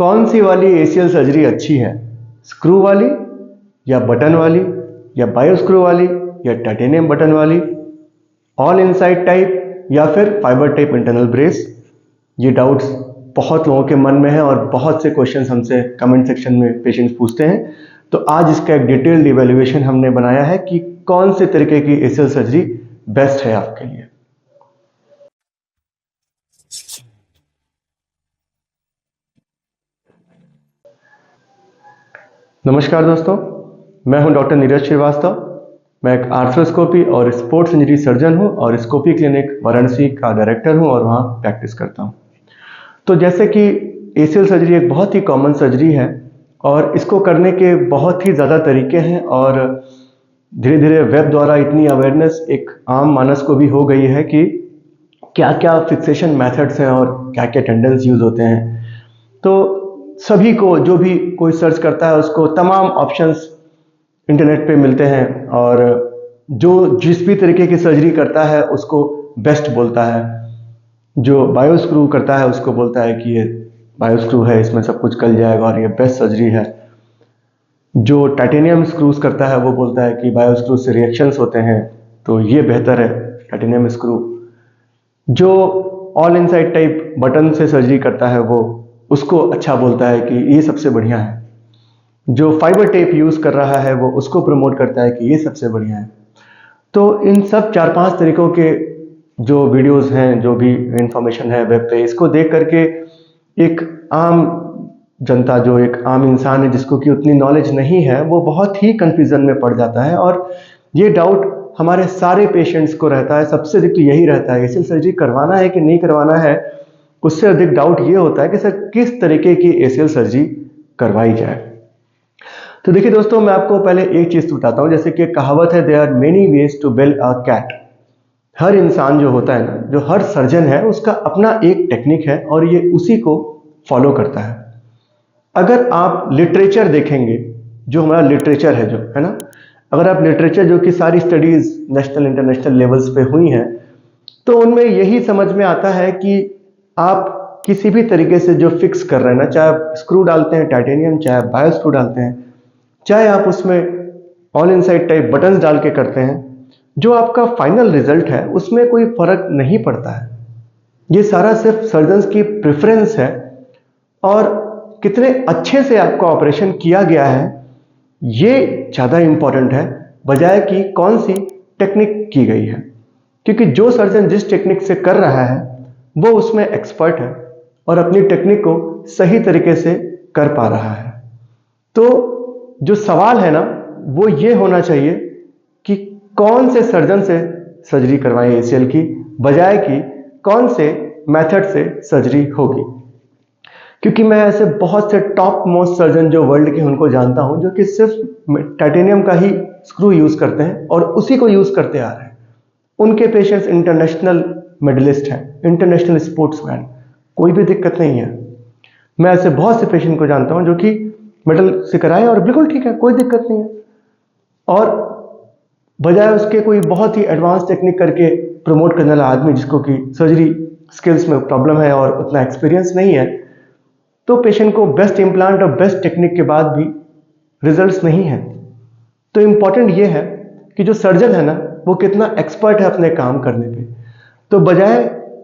कौन सी वाली ACL surgery अच्छी है, स्क्रू वाली या बटन वाली या बायो स्क्रू वाली या टाइटेनियम बटन वाली, ऑल इनसाइड टाइप या फिर फाइबर टाइप इंटरनल ब्रेस? ये डाउट्स बहुत लोगों के मन में है और बहुत से क्वेश्चंस हमसे कमेंट सेक्शन में पेशेंट्स पूछते हैं। तो आज इसका एक डिटेल्ड इवैल्यूएशन हमने बनाया है कि कौन से तरीके की एसीएल सर्जरी बेस्ट है आपके लिए। नमस्कार दोस्तों, मैं हूं डॉक्टर नीरज श्रीवास्तव। मैं एक आर्थ्रोस्कोपी और स्पोर्ट्स इंजरी सर्जन हूं और स्कोपी क्लिनिक वाराणसी का डायरेक्टर हूं और वहां प्रैक्टिस करता हूं। तो जैसे कि एसीएल सर्जरी एक बहुत ही कॉमन सर्जरी है और इसको करने के बहुत ही ज़्यादा तरीके हैं और धीरे धीरे वेब द्वारा इतनी अवेयरनेस एक आम मानस को भी हो गई है कि क्या क्या फिक्सेशन मेथड्स हैं और क्या क्या टेंडेंस यूज़ होते हैं। तो सभी को, जो भी कोई सर्च करता है, उसको तमाम ऑप्शंस इंटरनेट पे मिलते हैं और जो जिस भी तरीके की सर्जरी करता है उसको बेस्ट बोलता है। जो बायो स्क्रू करता है उसको बोलता है कि ये बायो स्क्रू है, इसमें सब कुछ गल जाएगा और ये बेस्ट सर्जरी है। जो टाइटेनियम स्क्रूज करता है वो बोलता है कि बायो स्क्रू से रिएक्शंस होते हैं तो ये बेहतर है टाइटेनियम स्क्रू। जो ऑल इनसाइड टाइप बटन से सर्जरी करता है वो उसको अच्छा बोलता है कि ये सबसे बढ़िया है। जो फाइबर टेप यूज़ कर रहा है वो उसको प्रमोट करता है कि ये सबसे बढ़िया है। तो इन सब 4-5 तरीकों के जो वीडियोस हैं, जो भी इंफॉर्मेशन है वेब पे, इसको देख करके एक आम जनता, जो एक आम इंसान है जिसको कि उतनी नॉलेज नहीं है, वो बहुत ही कंफ्यूजन में पड़ जाता है। और ये डाउट हमारे सारे पेशेंट्स को रहता है। सबसे अधिक तो यही रहता है, एसीएल सर्जरी करवाना है कि नहीं करवाना है। उससे अधिक डाउट ये होता है कि सर किस तरीके की एसीएल सर्जरी करवाई जाए। तो देखिए दोस्तों, मैं आपको पहले एक चीज़ बताता हूँ। जैसे कि कहावत है, there are many ways to build a cat. हर इंसान जो होता है ना, जो हर सर्जन है, उसका अपना एक टेक्निक है और ये उसी को फॉलो करता है। अगर आप लिटरेचर देखेंगे, जो हमारा लिटरेचर है, जो है ना, अगर आप लिटरेचर जो कि सारी स्टडीज नेशनल इंटरनेशनल लेवल्स पे हुई हैं, तो उनमें यही समझ में आता है कि आप किसी भी तरीके से जो फिक्स कर रहे हैं ना, चाहे आप स्क्रू डालते हैं टाइटेनियम, चाहे आप बायो स्क्रू डालते हैं, चाहे आप उसमें ऑल इनसाइड टाइप बटन्स डाल के करते हैं, जो आपका फाइनल रिजल्ट है उसमें कोई फर्क नहीं पड़ता है। ये सारा सिर्फ सर्जन्स की प्रेफरेंस है और कितने अच्छे से आपका ऑपरेशन किया गया है ये ज़्यादा इंपॉर्टेंट है, बजाय कि कौन सी टेक्निक की गई है। क्योंकि जो सर्जन जिस टेक्निक से कर रहा है वो उसमें एक्सपर्ट है और अपनी टेक्निक को सही तरीके से कर पा रहा है। तो जो सवाल है ना, वो ये होना चाहिए कि कौन से सर्जन से सर्जरी करवाएं एसीएल की, बजाय कि कौन से मेथड से सर्जरी होगी। क्योंकि मैं ऐसे बहुत से टॉप मोस्ट सर्जन जो वर्ल्ड के उनको जानता हूं, जो कि सिर्फ टाइटेनियम का ही स्क्रू यूज करते हैं और उसी को यूज करते आ रहे हैं। उनके पेशेंट्स इंटरनेशनल मेडलिस्ट हैं, इंटरनेशनल स्पोर्ट्समैन, कोई भी दिक्कत नहीं है। मैं ऐसे बहुत से पेशेंट को जानता हूं जो कि मेडल से कराए और बिल्कुल ठीक है, कोई दिक्कत नहीं है। और बजाय उसके कोई बहुत ही एडवांस टेक्निक करके प्रमोट करने वाला आदमी जिसको कि सर्जरी स्किल्स में प्रॉब्लम है और उतना एक्सपीरियंस नहीं है, तो पेशेंट को बेस्ट इम्प्लांट और बेस्ट टेक्निक के बाद भी रिजल्ट्स नहीं है। तो इम्पॉर्टेंट ये है कि जो सर्जन है ना, वो कितना एक्सपर्ट है अपने काम करने पे। तो बजाय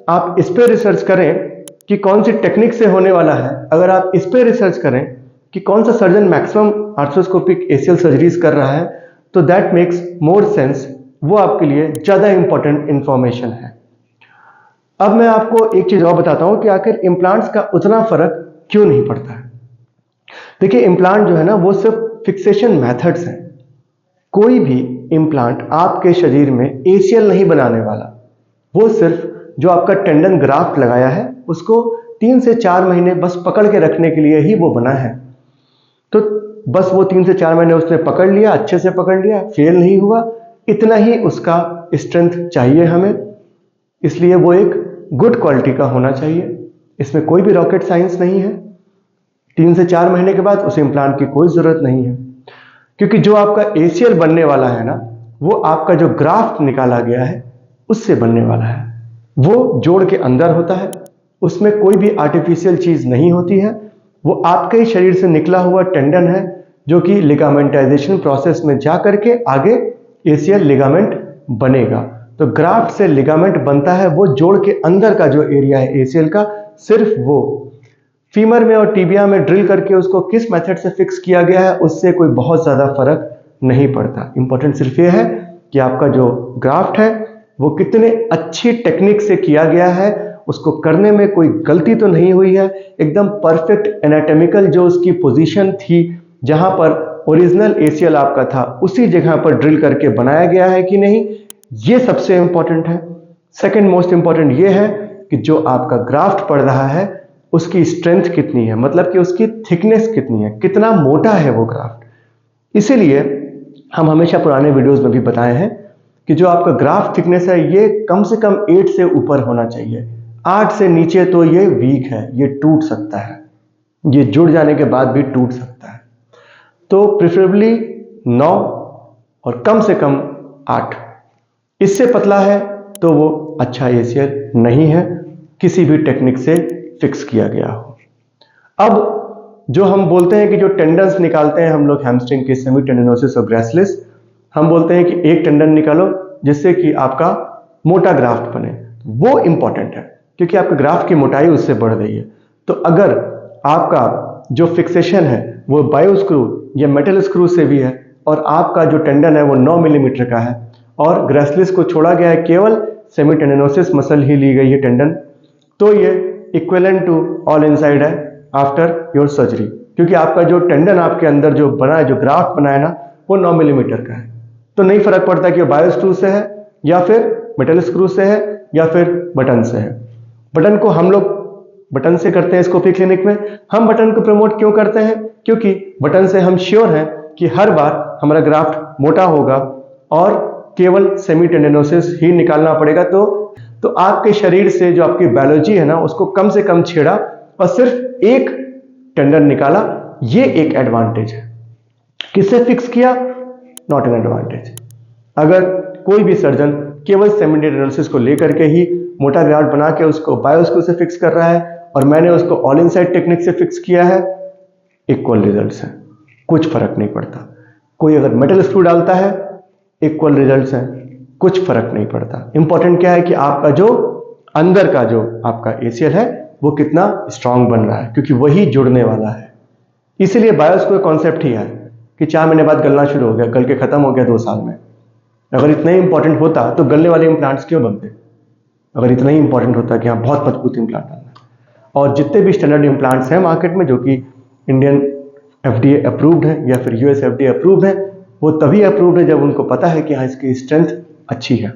आप इस पे रिसर्च करें कि कौन सी टेक्निक से होने वाला है, अगर आप इस पे रिसर्च करें कि कौन सा surgeon maximum arthroscopic ACL surgeries कर रहा है, तो दैट मेक्स मोर सेंस। वो आपके लिए ज़्यादा इंपॉर्टेंट इंफॉर्मेशन है। अब मैं आपको एक चीज़ और बताता हूँ कि आखिर इम्प्लांट्स का उतना फर्क क्यों नहीं पड़ता है। देखिए, इम्प्लांट जो है ना, वो सिर्फ फिक्सेशन मेथड्स हैं। कोई भी इम्प्लांट आपके शरीर में एसीएल नहीं बनाने वाला। वो सिर्फ जो आपका टेंडन ग्राफ्ट लगाया है उसको 3 से 4 महीने बस पकड़ के रखने के लिए ही वो बना है। तो बस वो 3 से 4 महीने उसने पकड़ लिया, अच्छे से पकड़ लिया, फेल नहीं हुआ, इतना ही उसका स्ट्रेंथ चाहिए हमें। इसलिए वो एक गुड क्वालिटी का होना चाहिए। इसमें कोई भी रॉकेट साइंस नहीं है। 3 से 4 महीने के बाद उस इम्प्लांट की कोई ज़रूरत नहीं है, क्योंकि जो आपका एसीएल बनने वाला है ना, वो आपका जो ग्राफ्ट निकाला गया है उससे बनने वाला है। वो जोड़ के अंदर होता है, उसमें कोई भी आर्टिफिशियल चीज़ नहीं होती है। वो आपके ही शरीर से निकला हुआ टेंडन है जो कि लिगामेंटाइजेशन प्रोसेस में जा करके आगे एसीएल लिगामेंट बनेगा। तो ग्राफ्ट से लिगामेंट बनता है, वो जोड़ के अंदर का जो एरिया है एसीएल का, सिर्फ वो फीमर में और टीबिया में ड्रिल करके उसको किस मेथड से फिक्स किया गया है उससे कोई बहुत ज़्यादा फर्क नहीं पड़ता। इंपॉर्टेंट सिर्फ ये है कि आपका जो ग्राफ्ट है वो कितने अच्छी टेक्निक से किया गया है, उसको करने में कोई गलती तो नहीं हुई है, एकदम परफेक्ट एनाटॉमिकल जो उसकी पोजीशन थी जहां पर ओरिजिनल एसीएल आपका था उसी जगह पर ड्रिल करके बनाया गया है कि नहीं, ये सबसे इंपॉर्टेंट है। सेकंड मोस्ट इंपॉर्टेंट ये है कि जो आपका ग्राफ्ट पड़ रहा है उसकी स्ट्रेंथ कितनी है, मतलब कि उसकी थिकनेस कितनी है, कितना मोटा है वो ग्राफ्ट। इसीलिए हम हमेशा पुराने वीडियोस में भी बताए हैं कि जो आपका ग्राफ्ट थिकनेस है ये कम से कम 8 से ऊपर होना चाहिए। 8 से नीचे तो ये वीक है, ये टूट सकता है, ये जुड़ जाने के बाद भी टूट सकता है। तो प्रेफरेबली 9 और कम से कम 8, इससे पतला है तो वो अच्छा एसीएल नहीं है, किसी भी टेक्निक से फिक्स किया गया हो। अब जो हम बोलते हैं कि जो टेंडन्स निकालते हैं हम लोग हैमस्ट्रिंग के सेमी टेंडिनोसिस और ग्रेसिलिस, हम बोलते हैं कि एक टेंडन निकालो जिससे कि आपका मोटा ग्राफ्ट बने, वो इंपॉर्टेंट है क्योंकि आपके ग्राफ्ट की मोटाई उससे बढ़ रही है। तो अगर आपका जो फिक्सेशन है वो बायो स्क्रू या मेटल स्क्रू से भी है और आपका जो टेंडन है वो 9 मिलीमीटर का है और ग्रेसिलिस को छोड़ा गया है, केवल सेमी टेंडिनोसिस मसल ही ली गई है टेंडन, तो ये इक्विवेलेंट टू ऑल इनसाइड है आफ्टर योर सर्जरी, क्योंकि आपका जो टेंडन आपके अंदर जो बना है, जो ग्राफ्ट बना है ना, वो 9 मिलीमीटर का है। तो नहीं फर्क पड़ता कि वो बायो स्क्रू से है या फिर मेटल स्क्रू से है या फिर बटन से है। बटन को हम लोग बटन से करते हैं स्कोपी क्लिनिक में। हम बटन को प्रमोट क्यों करते हैं? क्योंकि बटन से हम श्योर हैं कि हर बार हमारा ग्राफ्ट मोटा होगा और केवल सेमी टेंडिनोसिस ही निकालना पड़ेगा। तो आपके शरीर से जो आपकी बायोलॉजी है ना उसको कम से कम छेड़ा और सिर्फ एक टेंडन निकाला, ये एक एडवांटेज है। किससे फिक्स किया? Not an advantage. अगर कोई भी सर्जन केवल सेमी टेंडिनोसिस को लेकर के ही मोटा ग्राफ्ट बना के उसको बायोस्क्रू से फिक्स कर रहा है और मैंने उसको ऑल इनसाइड टेक्निक से फिक्स किया है, इक्वल रिजल्ट्स हैं, कुछ फर्क नहीं पड़ता। कोई अगर मेटल स्क्रू डालता है, इक्वल रिजल्ट्स हैं, कुछ फर्क नहीं पड़ता। इंपॉर्टेंट क्या है कि आपका जो अंदर का जो आपका एसीएल है वो कितना स्ट्रांग बन रहा है, क्योंकि वही जुड़ने वाला है। इसीलिए बायोस्क्रू कॉन्सेप्ट ही है कि 4 महीने बाद गलना शुरू हो गया, गल के खत्म हो गया 2 साल में। अगर इतना ही इंपॉर्टेंट होता तो गलने वाले इंप्लांट्स क्यों बनते? अगर इतना ही इंपॉर्टेंट होता कि हाँ बहुत मजबूत इंप्लांट डालना है। और जितने भी स्टैंडर्ड इंप्लांट्स हैं मार्केट में जो कि इंडियन एफडीए अप्रूव्ड है या फिर यूएस एफडीए अप्रूव्ड है, वो तभी अप्रूव्ड है जब उनको पता है कि हाँ इसकी स्ट्रेंथ अच्छी है।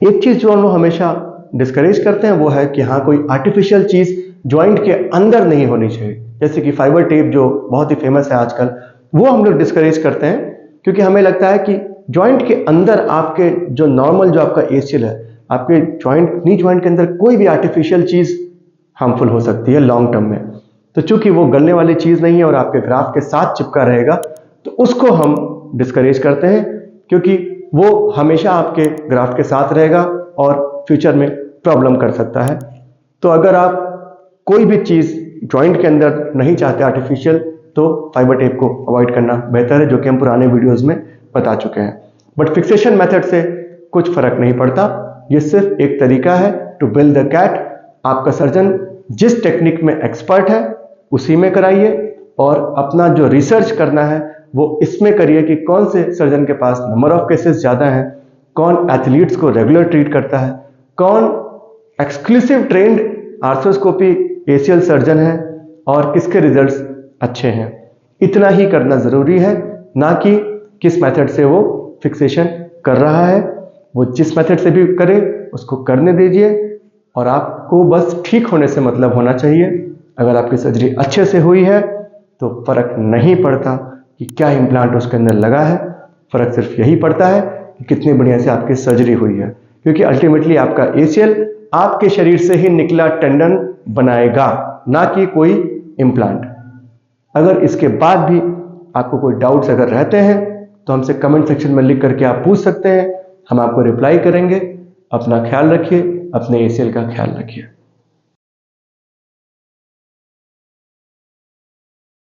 एक चीज जो हम लोग हमेशा डिस्करेज करते हैं वो है कि हाँ कोई आर्टिफिशियल चीज ज्वाइंट के अंदर नहीं होनी चाहिए, जैसे कि फाइबर टेप जो बहुत ही फेमस है आजकल, वो हम लोग डिस्करेज करते हैं क्योंकि हमें लगता है कि ज्वाइंट के अंदर आपके जो नॉर्मल जो आपका एसीएल है, आपके ज्वाइंट नी ज्वाइंट के अंदर कोई भी आर्टिफिशियल चीज हार्मफुल हो सकती है लॉन्ग टर्म में। तो चूंकि वो गलने वाली चीज नहीं है और आपके ग्राफ्ट के साथ चिपका रहेगा, तो उसको हम डिस्करेज करते हैं क्योंकि वो हमेशा आपके ग्राफ्ट के साथ रहेगा और फ्यूचर में प्रॉब्लम कर सकता है। तो अगर आप कोई भी चीज ज्वाइंट के अंदर नहीं चाहते आर्टिफिशियल, तो फाइबर टेप को अवॉइड करना बेहतर है, जो कि हम पुराने वीडियोस में बता चुके हैं। बट फिक्सेशन मेथड से कुछ फर्क नहीं पड़ता, ये सिर्फ एक तरीका है टू बिल्ड द कैट। आपका सर्जन जिस टेक्निक में एक्सपर्ट है उसी में कराइए और अपना जो रिसर्च करना है वो इसमें करिए कि कौन से सर्जन के पास नंबर ऑफ केसेस ज्यादा हैं, कौन एथलीट्स को रेगुलर ट्रीट करता है, कौन exclusive trend arthroscopy ACL surgeon है और किसके रिजल्ट्स अच्छे हैं। इतना ही करना जरूरी है, ना कि किस मेथड से वो फिक्सेशन कर रहा है। वो जिस मेथड से भी करे उसको करने दीजिए और आपको बस ठीक होने से मतलब होना चाहिए। अगर आपकी सर्जरी अच्छे से हुई है तो फर्क नहीं पड़ता कि क्या इम्प्लांट उसके अंदर लगा है, फर्क सिर्फ यही पड़ता है कि कितनी बढ़िया से आपकी सर्जरी हुई है, क्योंकि अल्टीमेटली आपका एसीएल आपके शरीर से ही निकला टेंडन बनाएगा, ना कि कोई इम्प्लांट। अगर इसके बाद भी आपको कोई डाउट्स अगर रहते हैं तो हमसे कमेंट सेक्शन में लिख करके आप पूछ सकते हैं, हम आपको रिप्लाई करेंगे। अपना ख्याल रखिए, अपने एसीएल का ख्याल रखिए।